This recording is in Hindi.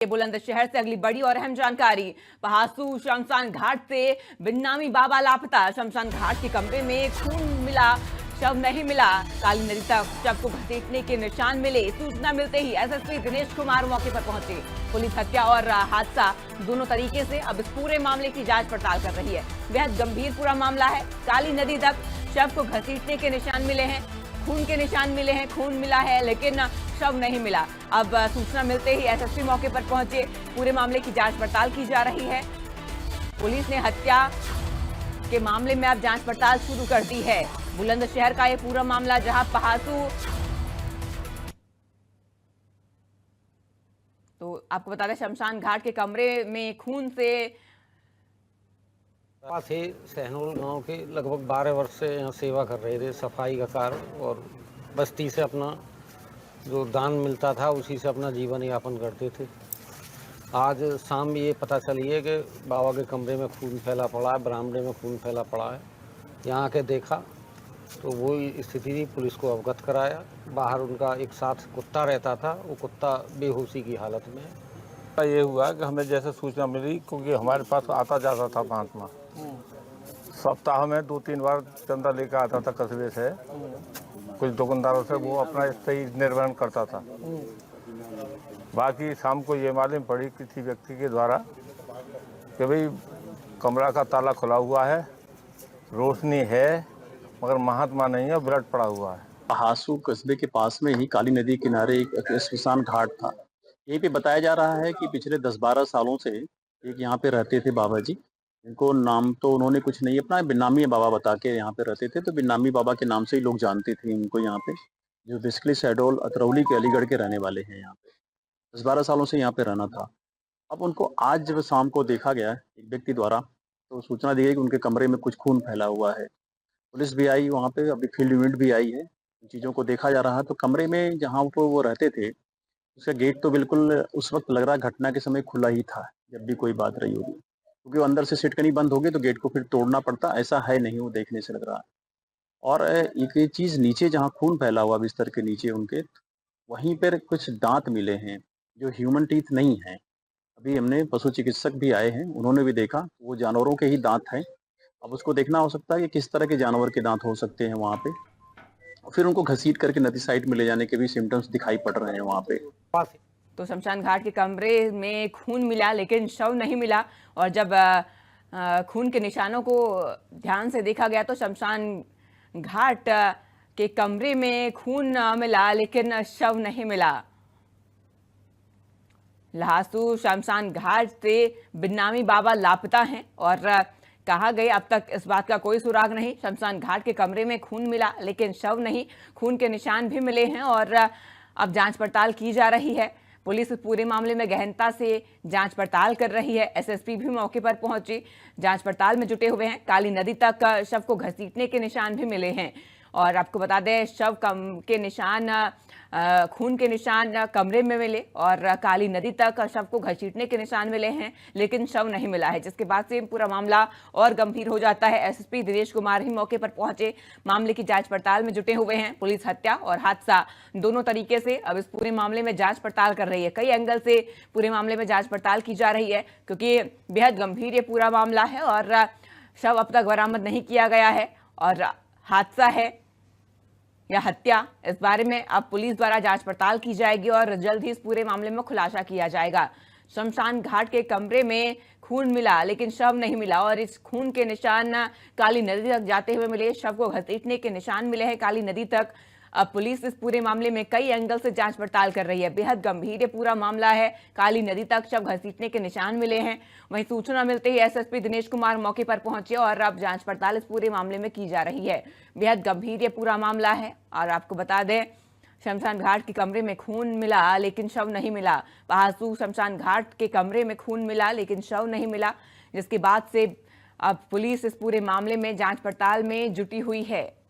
बुलंदशहर से अगली बड़ी और अहम जानकारी। पहासू शमशान घाट से बिन्नामी बाबा लापता। शमशान घाट के कमरे में खून मिला, शव नहीं मिला। काली नदी तक शव को घसीटने के निशान मिले। सूचना मिलते ही एसएसपी दिनेश कुमार मौके पर पहुंचे। पुलिस हत्या और हादसा दोनों तरीके से अब इस पूरे मामले की जांच पड़ताल कर रही है। बेहद गंभीर पूरा मामला है। काली नदी तक शव को घसीटने के निशान मिले हैं, खून के निशान मिले हैं, खून मिला है लेकिन शव नहीं मिला। अब सूचना मिलते ही एसएसपी मौके पर पहुंचे। पूरे मामले की जांच पड़ताल की जा रही है। पुलिस ने हत्या के मामले में अब जांच पड़ताल शुरू कर दी है। बुलंदशहर का ये पूरा मामला, जहां पहासू, तो आपको बता दें शमशान घाट के कमरे में खून से पास ही सहनोल गांव के लगभग 12 वर्ष से यहाँ सेवा कर रहे थे, सफाई का कार्य, और बस्ती से अपना जो दान मिलता था उसी से अपना जीवन यापन करते थे। आज शाम ये पता चली है कि बाबा के कमरे में खून फैला पड़ा है, बरामदे में खून फैला पड़ा है। यहाँ आके देखा तो वही स्थिति थी, पुलिस को अवगत कराया। बाहर उनका एक साथ कुत्ता रहता था, वो कुत्ता बेहोशी की हालत में है। ये हुआ कि हमें जैसे सूचना मिली, क्योंकि हमारे पास आता जाता था महात्मा, सप्ताह में 2-3 बार चंदा लेकर आता था कस्बे से, कुछ दुकानदारों से। वो अपना सही निर्वहन करता था। बाकी शाम को ये मालूम पड़ी किसी व्यक्ति के द्वारा कि भाई कमरा का ताला खुला हुआ है, रोशनी है, मगर महात्मा नहीं है, ब्लड पड़ा हुआ है। पहासू कस्बे के पास में ही काली नदी किनारे एक श्मशान घाट था। यहीं पे बताया जा रहा है कि पिछले 10-12 सालों से एक यहाँ पे रहते थे बाबा जी। इनको नाम तो उन्होंने कुछ नहीं, अपना बिन्नामी बाबा बता के यहाँ पे रहते थे। तो बिन्नामी बाबा के नाम से ही लोग जानते थे इनको यहाँ पे, जो बेसिकली शहडोल अतरौली के अलीगढ़ के रहने वाले हैं। यहाँ पे 10-12 सालों से यहाँ पे रहना था। अब उनको आज जब शाम को देखा गया एक व्यक्ति द्वारा, तो सूचना दी गई कि उनके कमरे में कुछ खून फैला हुआ है। पुलिस भी आई वहाँ पे, अभी फील्ड यूनिट भी आई है। चीज़ों को देखा जा रहा है। तो कमरे में जहाँ पर वो रहते थे, उसका गेट तो बिल्कुल उस वक्त लग रहा है घटना के समय खुला ही था, जब भी कोई बात रही होगी, क्योंकि वो अंदर से सिटकनी बंद हो गई तो गेट को फिर तोड़ना पड़ता। ऐसा है नहीं, वो देखने से लग रहा है। और एक ये चीज़ नीचे जहाँ खून फैला हुआ बिस्तर के नीचे उनके, वहीं पर कुछ दांत मिले हैं जो ह्यूमन टीथ नहीं है। अभी हमने पशु चिकित्सक भी आए हैं, उन्होंने भी देखा, वो जानवरों के ही दांत हैं। अब उसको देखना हो सकता है कि किस तरह के जानवर के दांत हो सकते हैं वहाँ पे। फिर उनको घसीट करके नदी साइड में ले जाने के भी सिम्टम्स दिखाई पड़ रहे हैं वहाँ पे। तो शमशान घाट के कमरे में खून मिला लेकिन शव नहीं मिला। और जब खून के निशानों को ध्यान से देखा गया तो शमशान घाट के कमरे में खून मिला लेकिन शव नहीं मिला। लहासू शमशान घाट से बिन्नामी बाबा लापता हैं और कहा गए अब तक इस बात का कोई सुराग नहीं। शमशान घाट के कमरे में खून मिला लेकिन शव नहीं, खून के निशान भी मिले हैं और अब जांच पड़ताल की जा रही है। पुलिस पूरे मामले में गहनता से जांच पड़ताल कर रही है। एसएसपी भी मौके पर पहुंची, जांच पड़ताल में जुटे हुए हैं। काली नदी तक शव को घसीटने के निशान भी मिले हैं। और आपको बता दें शव के निशान, खून के निशान कमरे में मिले और काली नदी तक शव को घसीटने के निशान मिले हैं लेकिन शव नहीं मिला है, जिसके बाद से पूरा मामला और गंभीर हो जाता है। एसएसपी दिनेश कुमार ही मौके पर पहुंचे, मामले की जांच पड़ताल में जुटे हुए हैं। पुलिस हत्या और हादसा दोनों तरीके से अब इस पूरे मामले में जांच पड़ताल कर रही है। कई एंगल से पूरे मामले में जांच पड़ताल की जा रही है, क्योंकि बेहद गंभीर ये पूरा मामला है और शव अब तक बरामद नहीं किया गया है। और हादसा है या हत्या, इस बारे में अब पुलिस द्वारा जांच पड़ताल की जाएगी और जल्द ही इस पूरे मामले में खुलासा किया जाएगा। शमशान घाट के कमरे में खून मिला लेकिन शव नहीं मिला और इस खून के निशान काली नदी तक जाते हुए मिले। शव को घसीटने के निशान मिले हैं काली नदी तक। अब पुलिस इस पूरे मामले में कई एंगल से जांच पड़ताल कर रही है। बेहद गंभीर ये पूरा मामला है। काली नदी तक शव घसीटने के निशान मिले हैं। वहीं सूचना मिलते ही एसएसपी दिनेश कुमार मौके पर पहुंचे और अब जांच पड़ताल इस पूरे मामले में की जा रही है। बेहद गंभीर ये पूरा मामला है। और आपको बता दें शमशान घाट के कमरे में खून मिला लेकिन शव नहीं मिला। पहासू शमशान घाट के कमरे में खून मिला लेकिन शव नहीं मिला, जिसके बाद से अब पुलिस इस पूरे मामले में जांच पड़ताल में जुटी हुई है।